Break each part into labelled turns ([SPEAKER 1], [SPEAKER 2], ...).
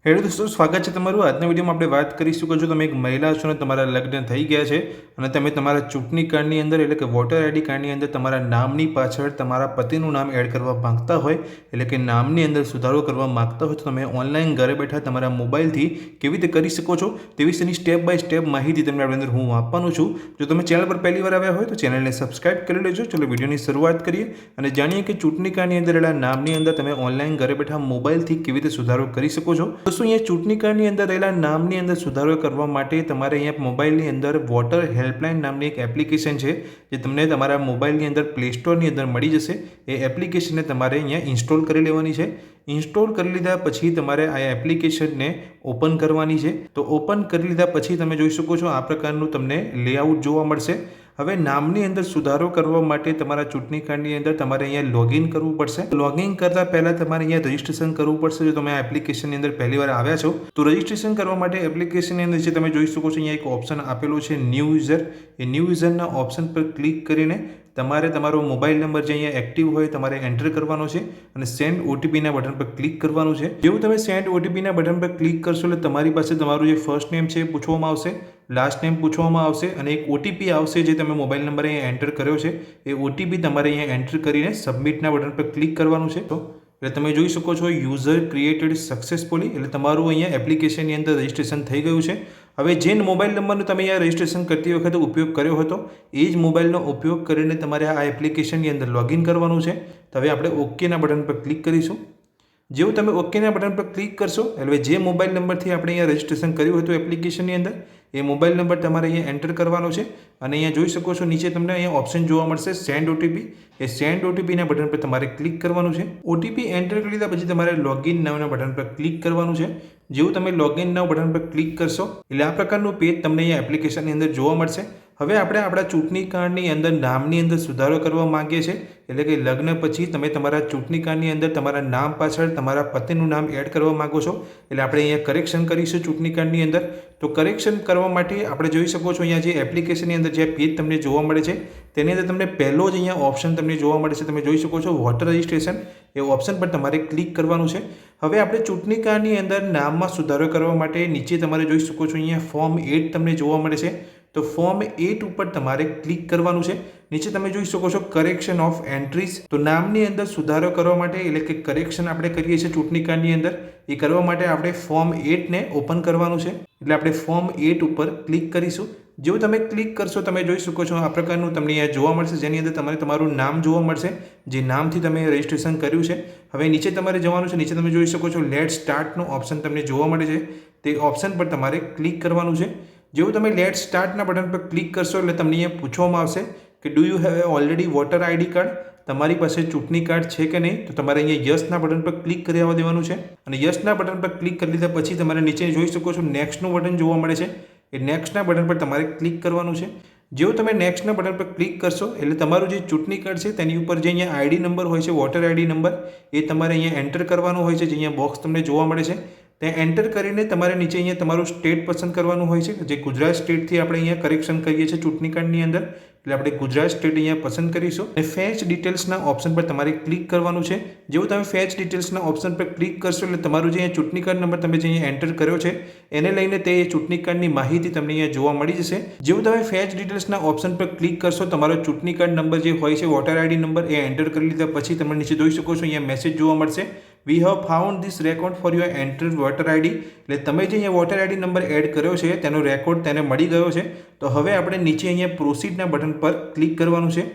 [SPEAKER 1] Hello દોસ્તો, સ્વાગત છે તમારું। આજના વિડીયોમાં આપણે વાત કરીશું કે જો તમે એક મહિલા છો અને તમારા લગ્ન થઈ ગયા છે અને તમે તમારા ચૂંટણી કાર્ડની અંદર એટલે કે વોટર આઈડી કાર્ડની અંદર તમારા નામની પાછળ તમારા પતિનું નામ એડ કરવા માંગતા હોય એટલે કે નામની અંદર સુધારો કરવા માંગતા હોય તો તમે ઓનલાઈન ઘરે બેઠા તમારા મોબાઈલથી કેવી રીતે કરી શકો છો તે વિશેની સ્ટેપ બાય સ્ટેપ માહિતી તમને આપણી અંદર હું આપવાનું છું। જો તમે ચેનલ પર પહેલી વાર આવ્યા હોય તો ચેનલને સબસ્ક્રાઇબ કરી લેજો। ચલો વિડીયોની શરૂઆત કરીએ અને જાણીએ કે ચૂંટણી કાર્ડની અંદર રહેલા નામની અંદર તમે ઓનલાઈન ઘરે બેઠા મોબાઈલથી કેવી રીતે સુધારો કરી શકો છો। दोस्तों અહીંયા ચૂંટણી કાર્ડની અંદર રહેલા નામની અંદર સુધારો કરવા માટે તમારે અહીંયા મોબાઈલની અંદર વોટર હેલ્પલાઇન નામની એક એપ્લિકેશન છે જે તમને તમારા મોબાઈલની અંદર પ્લે સ્ટોરની અંદર મળી જશે। એ એપ્લિકેશનને તમારે અહીંયા ઇન્સ્ટોલ કરી લેવાની છે। ઇન્સ્ટોલ કરી લીધા પછી તમારે આ એપ્લિકેશનને ઓપન કરવાની છે। તો ઓપન કરી લીધા પછી તમે જોઈ શકો છો આ પ્રકારનું તમને લેઆઉટ જોવા મળશે। હવે નામની અંદર સુધારો કરવા માટે તમારા ચૂંટણી કાર્ડની અંદર તમારે અહીંયા લોગિન કરવું પડશે। લોગિન કરતા પહેલાં તમારે અહીંયા રજિસ્ટ્રેશન કરવું પડશે। જો તમે આ એપ્લિકેશનની અંદર પહેલી વાર આવ્યા છો તો રજિસ્ટ્રેશન કરવા માટે એપ્લિકેશનની અંદર જે તમે જોઈ શકો છો અહીંયા એક ઓપ્શન આપેલું છે ન્યૂ યુઝર। એ ન્યૂ યુઝરના ઓપ્શન પર ક્લિક કરીને તમારે તમારો મોબાઈલ નંબર જે અહીંયા એક્ટિવ હોય તમારે એન્ટર કરવાનો છે અને સેન્ડ ઓટીપીના બટન પર ક્લિક કરવાનું છે। જેવું તમે સેન્ડ ઓટીપીના બટન પર ક્લિક કરશો એટલે તમારી પાસે તમારું જે ફર્સ્ટ નેમ છે એ પૂછવામાં આવશે, લાસ્ટ નેમ પૂછવામાં આવશે અને એક ઓટીપી આવશે જે તમે મોબાઈલ નંબર અહીંયા એન્ટર કર્યો છે એ ઓટીપી તમારે અહીંયા એન્ટર કરીને સબમિટના બટન પર ક્લિક કરવાનું છે। તો એટલે તમે જોઈ શકો છો યુઝર ક્રિએટેડ સક્સેસફુલી એટલે તમારું અહીંયા એપ્લિકેશનની અંદર રજિસ્ટ્રેશન થઈ ગયું છે। હવે જે મોબાઈલ નંબરનો તમે અહીંયા રજિસ્ટ્રેશન કરતી વખતે ઉપયોગ કર્યો હતો એ જ મોબાઈલનો ઉપયોગ કરીને તમારે આ એપ્લિકેશનની અંદર લોગિન કરવાનું છે। તો હવે આપણે ઓકેના બટન પર ક્લિક કરીશું। જેવું તમે ઓકેના બટન પર ક્લિક કરશો એટલે જે મોબાઈલ નંબરથી આપણે અહીંયા રજિસ્ટ્રેશન કર્યું હતું એપ્લિકેશનની અંદર એ મોબાઈલ નંબર તમારે અહીંયા એન્ટર કરવાનો છે અને અહીંયા જોઈ શકો છો નીચે તમને અહીંયા ઓપ્શન જોવા મળશે સેન્ડ ઓટીપી। એ સેન્ડ ઓટીપીના બટન પર તમારે ક્લિક કરવાનું છે। ઓટીપી એન્ટર કરી લીધા પછી તમારે લોગિન નાવના બટન પર ક્લિક કરવાનું છે। જેવું તમે લોગિન નાવ બટન પર ક્લિક કરશો એટલે આ પ્રકારનું પેજ તમને અહીંયા એપ્લિકેશનની અંદર જોવા મળશે। હવે આપણે આપણા ચૂંટણી કાર્ડની અંદર નામની અંદર સુધારો કરવા માંગીએ છીએ એટલે કે લગ્ન પછી તમે તમારા ચૂંટણી કાર્ડની અંદર તમારા નામ પાછળ તમારા પતિનું નામ એડ કરવા માગો છો એટલે આપણે અહીંયા કરેક્શન કરીશું ચૂંટણી કાર્ડની અંદર। તો કરેક્શન કરવા માટે આપણે જોઈ શકો છો અહીંયા જે એપ્લિકેશનની અંદર જે પેજ તમને જોવા મળે છે તેની અંદર તમને પહેલો જ અહીંયા ઓપ્શન તમને જોવા મળે છે તમે જોઈ શકો છો વોટર રજિસ્ટ્રેશન। એ ઓપ્શન પર તમારે ક્લિક કરવાનું છે। હવે આપણે ચૂંટણી કાર્ડની અંદર નામમાં સુધારો કરવા માટે નીચે તમારે જોઈ શકો છો અહીંયા ફોર્મ 8 તમને જોવા મળે છે। તો ફોર્મ 8 ઉપર તમારે ક્લિક કરવાનું છે। નીચે તમે જોઈ શકો છો કરેક્શન ઓફ એન્ટ્રીઝ। તો નામની અંદર સુધારો કરવા માટે એટલે કે કરેક્શન આપણે કરીએ છીએ ચૂંટણી કાર્ડની અંદર એ કરવા માટે આપણે ફોર્મ 8 ને ઓપન કરવાનું છે એટલે આપણે ફોર્મ 8 ઉપર ક્લિક કરીશું। જેવું તમે ક્લિક કરશો તમે જોઈ શકો છો આ પ્રકારનું તમને અહીંયા જોવા મળશે જેની અંદર તમારે તમારું નામ જોવા મળશે જે નામથી તમે રજિસ્ટ્રેશન કર્યું છે। હવે નીચે તમારે જવાનું છે। નીચે તમે જોઈ શકો છો લેટ સ્ટાર્ટનું ઓપ્શન તમને જોવા મળે છે તે ઓપ્શન પર તમારે ક્લિક કરવાનું છે। જેવું તમે લેટ સ્ટાર્ટના બટન પર ક્લિક કરશો એટલે તમને અહીંયા પૂછવામાં આવશે કે do you have already voter ID card, તમારી પાસે ચૂંટણી કાર્ડ છે કે નહીં। તો તમારે અહીંયા યસના બટન પર ક્લિક કરી આવવા દેવાનું છે અને યસના બટન પર ક્લિક કરી લીધા પછી તમારે નીચે જોઈ શકો છો નેક્સ્ટનું બટન જોવા મળે છે એ નેક્સ્ટના બટન પર તમારે ક્લિક કરવાનું છે। જેવું તમે નેક્સ્ટના બટન પર ક્લિક કરશો એટલે તમારું જે ચૂંટણી કાર્ડ છે તેની ઉપર જે અહીંયા આઈડી નંબર હોય છે વોટર આઈડી નંબર એ તમારે અહીંયા એન્ટર કરવાનો હોય છે જે અહીંયા બોક્સ તમને જોવા મળે છે તે એન્ટર કરીને તમારે નીચે અહીંયા તમારું સ્ટેટ પસંદ કરવાનું હોય છે જે ગુજરાત સ્ટેટથી આપણે અહીંયા કરેક્શન કરીએ છીએ ચૂંટણી કાર્ડની અંદર એટલે આપણે ગુજરાત સ્ટેટ અહીંયા પસંદ કરીશું અને ફેચ ડિટેલ્સના ઓપ્શન પર તમારે ક્લિક કરવાનું છે। જેવું તમે ફેચ ડિટેલ્સના ઓપ્શન પર ક્લિક કરશો એટલે તમારું જે અહીંયા ચૂંટણી કાર્ડ નંબર તમે જે અહીંયા એન્ટર કર્યો છે એને લઈને તે ચૂંટણી કાર્ડની માહિતી તમને અહીંયા જોવા મળી જશે। જેવું તમે ફેચ ડિટેલ્સના ઓપ્શન પર ક્લિક કરશો તમારો ચૂંટણી કાર્ડ નંબર જે હોય છે વોટર આઈડી નંબર એ એન્ટર કરી લીધા પછી તમે નીચે જોઈ શકો છો અહીંયા મેસેજ જોવા મળશે we have found this record for your entered voter ID. એટલે તમે જે અહીંયા વોટર આઈડી નંબર એડ કર્યો છે તેનો રેકોર્ડ તેને મળી ગયો છે। તો હવે આપણે નીચે અહીંયા પ્રોસીડના બટન પર ક્લિક કરવાનું છે।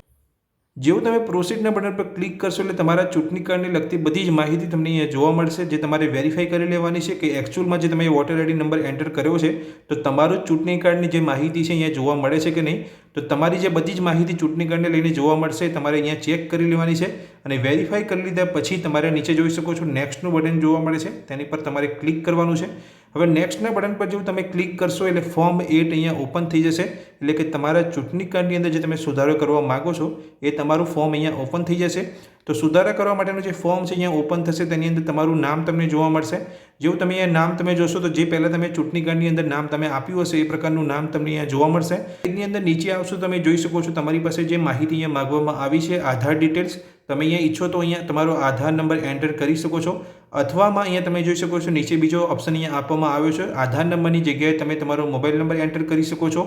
[SPEAKER 1] જેવું તમે પ્રોસીડના બટન પર ક્લિક કરશો એટલે તમારા ચૂંટણી કાર્ડને લગતી બધી જ માહિતી તમને અહીંયા જોવા મળશે જે તમારે વેરીફાઈ કરી લેવાની છે કે એકચ્યુઅલમાં જે તમે વોટર આઈડી નંબર એન્ટર કર્યો છે તો તમારું ચૂંટણી કાર્ડની જે માહિતી છે અહીંયા જોવા મળે છે કે નહીં। તો તમારી જે બધી જ માહિતી ચૂંટણી કાર્ડને લઈને જોવા મળશે તમારે અહીંયા ચેક કરી લેવાની છે અને વેરીફાઈ કરી લીધા પછી તમારે નીચે જોઈ શકો છો નેક્સ્ટનું બટન જોવા મળે છે તેની પર તમારે ક્લિક કરવાનું છે। હવે નેક્સ્ટના બટન પર જેવું તમે ક્લિક કરશો એટલે ફોર્મ 8 અહીંયા ઓપન થઈ જશે એટલે કે તમારા ચૂંટણી કાર્ડની અંદર જે તમે સુધારો કરવા માગો છો એ તમારું ફોર્મ અહીંયા ઓપન થઈ જશે। તો સુધારા કરવા માટેનું જે ફોર્મ છે અહીંયા ઓપન થશે તેની અંદર તમારું નામ તમને જોવા મળશે। જેવું તમે અહીંયા નામ તમે જોશો તો જે પહેલાં તમે ચૂંટણી કાર્ડની અંદર નામ તમે આપ્યું હશે એ પ્રકારનું નામ તમને અહીંયા જોવા મળશે। એની અંદર નીચે આવશો તમે જોઈ શકો છો તમારી પાસે જે માહિતી અહીંયા માગવામાં આવી છે આધાર ડિટેલ્સ તમે અહીંયા ઈચ્છો તો અહીંયા તમારો આધાર નંબર એન્ટર કરી શકો છો અથવામાં અહીંયા તમે જોઈ શકો છો નીચે બીજો ઓપ્શન અહીંયા આપવામાં આવ્યો છે, આધાર નંબરની જગ્યાએ તમે તમારો મોબાઈલ નંબર એન્ટર કરી શકો છો.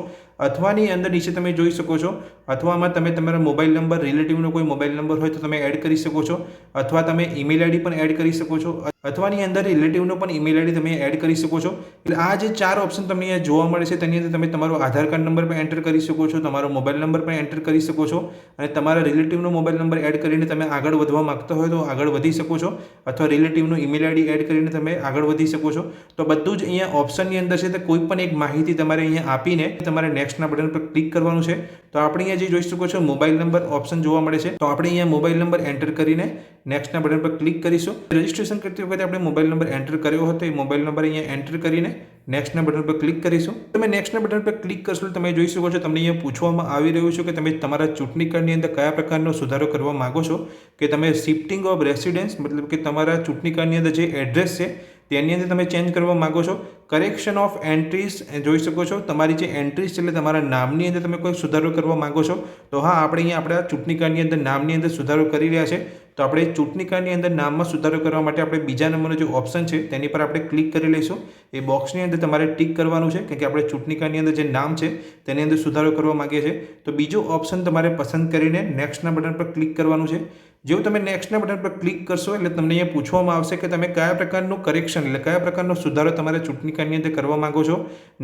[SPEAKER 1] અથવાની અંદર નીચે તમે જોઈ શકો છો, અથવામાં તમે તમારા મોબાઈલ નંબર, રિલેટિવનો કોઈ મોબાઈલ નંબર હોય તો તમે એડ કરી શકો છો, અથવા તમે ઈમેલ આઈડી પણ એડ કરી શકો છો. અથવાની અંદર રિલેટિવનો પણ ઈમેલ આઈડી તમે એડ કરી શકો છો. એટલે આ જે 4 ઓપ્શન તમને અહીંયા જોવા મળે છે તેની અંદર તમે તમારો આધાર કાર્ડ નંબર પણ એન્ટર કરી શકો છો, તમારો મોબાઈલ નંબર પણ એન્ટર કરી શકો છો, અને તમારા રિલેટિવનો મોબાઈલ નંબર એડ કરીને તમે આગળ વધવા માંગતા હોય તો આગળ વધી શકો છો, અથવા રિલેટિવનો ઈમેલ આઈડી એડ કરીને તમે આગળ વધી શકો છો. તો બધું જ અહીંયા ઓપ્શનની અંદર છે. તો કોઈ પણ એક માહિતી તમારે અહીંયા આપીને તમારે નેક્સ્ટના બટન પર ક્લિક કરવાનું છે. તો આપણે અહીંયા જે જોઈ શકો છો મોબાઈલ નંબર ઓપ્શન જોવા મળે છે. તો આપણે અહીંયા મોબાઈલ નંબર એન્ટર કરીને નેક્સ્ટના બટન પર ક્લિક કરીશું. રજિસ્ટ્રેશન કરતી વખતે આપણે મોબાઈલ નંબર એન્ટર કર્યો હતો એ મોબાઈલ નંબર અહીંયા એન્ટર કરીને નેક્સ્ટના બટન પર ક્લિક કરીશું. તમે નેક્સ્ટના બટન પર ક્લિક કરશો તમે જોઈ શકો છો તમને અહીંયા પૂછવામાં આવી રહ્યું છે કે તમે તમારા ચૂંટણી કાર્ડની અંદર કયા પ્રકારનો સુધારો કરવા માંગો છો, કે તમે શિફ્ટિંગ ઓફ રેસિડેન્સ મતલબ કે તમારા ચૂંટણી કાર્ડની અંદર જે એડ્રેસ છે તેની અંદર તમે ચેન્જ કરવા માંગો છો, કરેક્શન ઓફ એન્ટ્રીઝ જોઈ શકો છો, તમારી જે એન્ટ્રીઝ છે એટલે તમારા નામની અંદર તમે કોઈ સુધારો કરવા માંગો છો. તો હા, આપણે અહીંયા આપણા ચૂંટણી કાર્ડની અંદર નામની અંદર સુધારો કરી રહ્યા છે. તો આપણે ચૂંટણી કાર્ડની અંદર નામમાં સુધારો કરવા માટે આપણે બીજા નંબરનો જે ઓપ્શન છે તેની પર આપણે ક્લિક કરી લઈશું. એ બોક્સની અંદર તમારે ટિક કરવાનું છે કે આપણે ચૂંટણી કાર્ડની અંદર જે નામ છે તેની અંદર સુધારો કરવા માંગીએ છીએ. તો બીજો ઓપ્શન તમારે પસંદ કરીને નેક્સ્ટના બટન પર ક્લિક કરવાનું છે. જેવું તમે નેક્સ્ટના બટન પર ક્લિક કરશો એટલે તમને અહીંયા પૂછવામાં આવશે કે તમે કયા પ્રકારનું કરેક્શન એટલે કયા પ્રકારનો સુધારો તમારે ચૂંટણી કાર્ડની અંદર કરવા માંગો છો.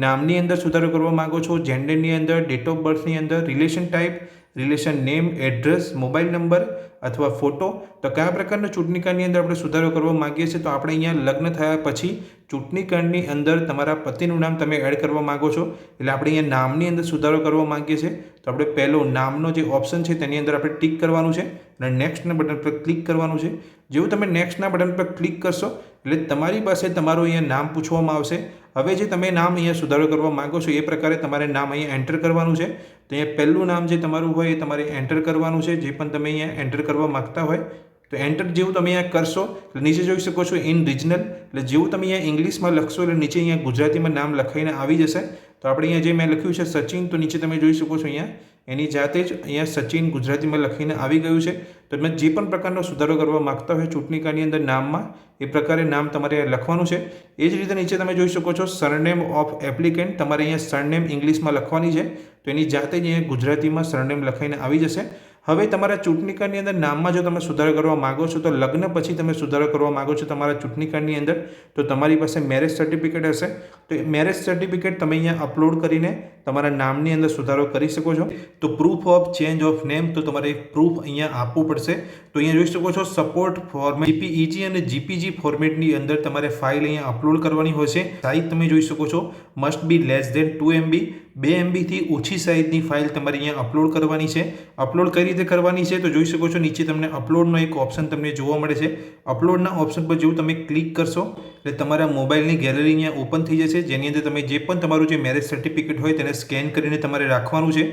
[SPEAKER 1] નામની અંદર સુધારો કરવા માંગો છો, જેન્ડરની અંદર, ડેટ ઓફ બર્થની અંદર, relation type, relation name, address, mobile number અથવા ફોટો. તો કયા પ્રકારના ચૂંટણી કાર્ડની અંદર આપણે સુધારો કરવા માંગીએ છીએ. તો આપણે અહીંયા લગ્ન થયા પછી ચૂંટણી કાર્ડની અંદર તમારા પતિનું નામ તમે એડ કરવા માંગો છો, એટલે આપણે અહીંયા નામની અંદર સુધારો કરવા માંગીએ છીએ. તો આપણે પહેલો નામનો જે ઓપ્શન છે તેની અંદર આપણે ટિક કરવાનું છે અને નેક્સ્ટના બટન પર ક્લિક કરવાનું છે. જેવું તમે નેક્સ્ટના બટન પર ક્લિક કરશો એટલે તમારી પાસે તમારું અહીંયા નામ પૂછવામાં આવશે. હવે જે તમે નામ અહીંયા સુધારો કરવા માંગો છો એ પ્રકારે તમારે નામ અહીંયા એન્ટર કરવાનું છે. તો અહીંયા પહેલું નામ જે તમારું હોય એ તમારે એન્ટર કરવાનું છે, જે પણ તમે અહીંયા એન્ટર કરવા માગતા હોય. તો એન્ટર જેવું તમે અહીંયા કરશો એટલે નીચે જોઈ શકો છો ઇન રિજનલ, એટલે જેવું તમે અહીંયા ઇંગ્લિશમાં લખશો એટલે નીચે અહીંયા ગુજરાતીમાં નામ લખાઈને આવી જશે. તો આપણે અહીંયા જે મેં લખ્યું છે સચિન, તો નીચે તમે જોઈ શકો છો અહીંયા એની જાતે જ અહીંયા સચિન ગુજરાતીમાં લખીને આવી ગયું છે. તો તમે જે પણ પ્રકારનો સુધારો કરવા માગતા હોય ચૂંટણી કાર્ડની અંદર નામમાં એ પ્રકારે નામ તમારે લખવાનું છે. એ જ રીતે નીચે તમે જોઈ શકો છો સરનેમ ઓફ એપ્લિકેન્ટ, તમારે અહીંયા સરનેમ ઇંગ્લિશમાં લખવાની છે. તો એની જાતે જ અહીંયા ગુજરાતીમાં સરનેમ લખાઈને આવી જશે. હવે તમારા ચૂંટણી કાર્ડની અંદર નામમાં જો તમે સુધારો કરવા માગો છો, તો લગ્ન પછી તમે સુધારો કરવા માગો છો તમારા ચૂંટણી કાર્ડની અંદર, તો તમારી પાસે મેરેજ સર્ટિફિકેટ હશે. તો મેરેજ સર્ટિફિકેટ તમે અહીંયા અપલોડ કરીને તમારા નામની અંદર સુધારો કરી શકો છો. તો proof of change of name, તો તમારે એક પ્રૂફ અહીંયા આપવું પડશે. તો અહીંયા જોઈ શકો છો સપોર્ટ ફોર્મેટ જીપીઈજી અને જીપીજી ફોર્મેટની અંદર તમારે ફાઇલ અહીંયા અપલોડ કરવાની હોય છે. સાઇઝ તમે જોઈ શકો છો must be less than 2 MB, 2 MBથી ઓછી સાઇઝની ફાઇલ તમારે અહીંયા અપલોડ કરવાની છે. અપલોડ કઈ રીતે કરવાની છે તો જોઈ શકો છો નીચે તમને અપલોડનો એક ઓપ્શન તમને જોવા મળે છે. અપલોડના ઓપ્શન પર જેવું તમે ક્લિક કરશો એટલે તમારા મોબાઈલની ગેલેરી અહીંયા ઓપન થઈ જશે, જેની અંદર તમે જે પણ તમારું જે મેરેજ સર્ટિફિકેટ હોય તેને સ્કેન કરીને તમારે રાખવાનું છે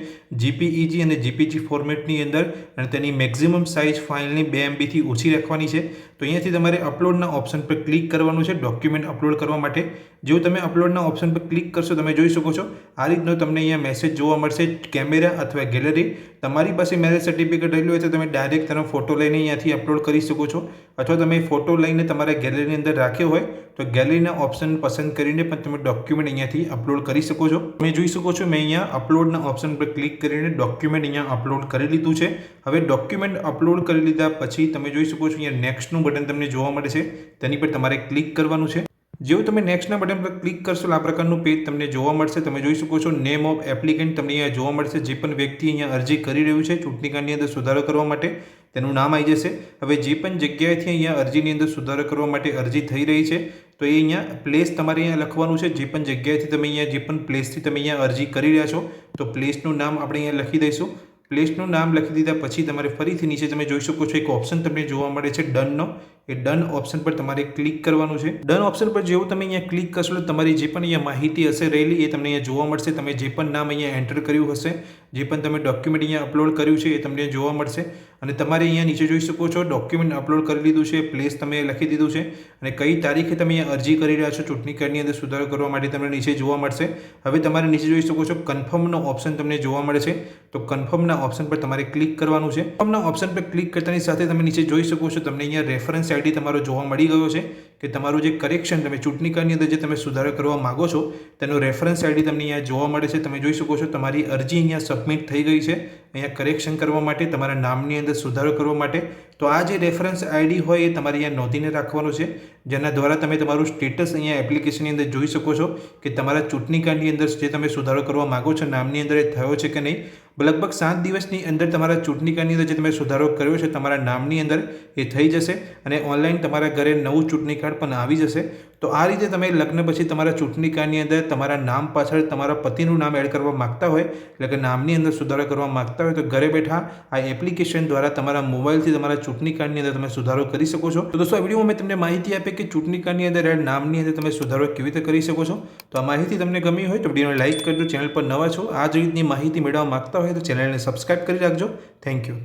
[SPEAKER 1] જીપીઈજી અને જીપીજી ફોર્મેટની અંદર, અને તેની મેક્સિમમ સાઇઝ ફાઇલની 2 MBથી ઓછી રાખવાની છે. તો અહીંયાથી તમારે અપલોડના ઓપ્શન પર ક્લિક કરવાનું છે ડોક્યુમેન્ટ અપલોડ કરવા માટે. જેવું તમે અપલોડના ઓપ્શન પર ક્લિક કરશો તમે જોઈ શકો છો આ રીતનો તમને અહીંયા મેસેજ જોવા મળશે. કેમેરા અથવા ગેલેરી, તમારી પાસે મેરેજ સર્ટિફિકેટ રહેલું હોય તો તમે ડાયરેક્ટ તેનો ફોટો લઈને અહીંયાથી અપલોડ કરી શકો છો, અથવા તમે ફોટો લઈને તમારા ગેલેરીની અંદર રાખ્યો હોય તો ગેલેરીના ઓપ્શન પસંદ કરીને પણ તમે ડોક્યુમેન્ટ અહીંયાથી અપલોડ કરી શકો છો. તમે જોઈ શકો છો મેં અહીંયા અપલોડના ઓપ્શન પર ક્લિક કરીને ડોક્યુમેન્ટ અહીંયા અપલોડ કરી લીધું છે. હવે ડોક્યુમેન્ટ અપલોડ કરી લીધા પછી તમે જોઈ શકો છો અહીંયા નેક્સ્ટનું બટન તમને જોવા મળે છે, તેની પર તમારે ક્લિક કરવાનું છે. જેવું તમે નેક્સ્ટના બટન પર ક્લિક કરશો આ પ્રકારનું પેજ તમને જોવા મળશે. તમે જોઈ શકો છો નેમ ઓફ એપ્લિકન્ટ તમને અહીંયા જોવા મળશે. જે પણ વ્યક્તિ અહીંયા અરજી કરી રહ્યું છે ચૂંટણી કાર્ડની અંદર સુધારો કરવા માટે તેનું નામ આવી જશે. હવે જે પણ જગ્યાએથી અહીંયા અરજીની અંદર સુધારો કરવા માટે અરજી થઈ રહી છે તો એ અહીંયા પ્લેસ તમારે અહીંયા લખવાનું છે. જે પણ જગ્યાએથી તમે અહીંયા જે પણ પ્લેસથી તમે અહીંયા અરજી કરી રહ્યા છો તો પ્લેસનું નામ આપણે અહીંયા લખી દઈશું. પ્લેસનું નામ લખી દીધા પછી તમારે ફરીથી નીચે તમે જોઈ શકો છો એક ઓપ્શન તમને જોવા મળે છે ડનનો. એ ડન ઓપ્શન પર તમારે ક્લિક કરવાનું છે. ડન ઓપ્શન પર જેવું તમે અહીંયા ક્લિક કરશો તો તમારી જે પણ અહીંયા માહિતી હશે રહેલી એ તમને અહીંયા જોવા મળશે. તમે જે પણ નામ અહીંયા એન્ટર કર્યું હશે, જે પણ તમે ડોક્યુમેન્ટ અહીંયા અપલોડ કર્યું છે એ તમને જોવા મળશે. અને તમારે અહીંયા નીચે જોઈ શકો છો ડોક્યુમેન્ટ અપલોડ કરી લીધું છે, પ્લેસ તમે લખી દીધું છે, અને કઈ તારીખે તમે અહીંયા અરજી કરી રહ્યા છો ચૂંટણી કાર્ડની અંદર સુધારો કરવા માટે તમને નીચે જોવા મળશે. હવે તમારે નીચે જોઈ શકો છો કન્ફર્મનો ઓપ્શન તમને જોવા મળે છે. તો કન્ફર્મના ઓપ્શન પર તમારે ક્લિક કરવાનું છે. કન્ફર્મના ઓપ્શન પર ક્લિક કરતાની સાથે તમે નીચે જોઈ શકો છો તમને અહીંયા રેફરન્સ આઈડી તમારો જોવા મળી ગયો છે કે તમારું જે કરેક્શન તમે ચૂંટણી કાર્ડની અંદર જે તમે સુધારો કરવા માગો છો તેનો રેફરન્સ આઈડી તમને અહીંયા જોવા મળે છે. તમે જોઈ શકો છો તમારી અરજી અહીંયા સબમિટ થઈ ગઈ છે. અહીંયા કરેક્શન કરવા માટે તમારા નામની અંદર સુધારો કરવા માટે તો આ જે રેફરન્સ આઈડી હોય એ તમારે અહીંયા નોંધીને રાખવાનું છે, જેના દ્વારા તમે તમારું સ્ટેટસ અહીંયા એપ્લિકેશનની અંદર જોઈ શકો છો કે તમારા ચૂંટણી કાર્ડની અંદર જે તમે સુધારો કરવા માગો છો નામની અંદર એ થયો છે કે નહીં. લગભગ 7 દિવસની અંદર તમારા ચૂંટણી કાર્ડની અંદર જે તમે સુધારો કર્યો છે તમારા નામની અંદર એ થઈ જશે અને ઓનલાઈન તમારા ઘરે નવું ચૂંટણી કાર્ડ પણ આવી જશે. તો આ રીતે તમે લગ્ન પછી તમારા ચૂંટણી કાર્ડની અંદર તમારા નામ પાછળ તમારા પતિનું નામ એડ કરવા માગતા હોય, એટલે કે નામની અંદર સુધારો કરવા માગતા હોય તો ઘરે બેઠા આ એપ્લિકેશન દ્વારા તમારા મોબાઈલથી તમારા ચૂંટણી કાર્ડની અંદર તમે સુધારો કરી શકો છો. તો દોસ્તો આ વિડીયોમાં મેં તમને માહિતી આપી કે ચૂંટણી કાર્ડની અંદર એડ નામની અંદર તમે સુધારો કેવી રીતે કરી શકો છો. તો આ માહિતી તમને ગમી હોય તો વિડીયોને લાઇક કરજો. ચેનલ પર નવા છો, આ જ રીતની માહિતી મેળવવા માગતા હોય તો ચેનલને સબસ્ક્રાઇબ કરી રાખજો. Thank you.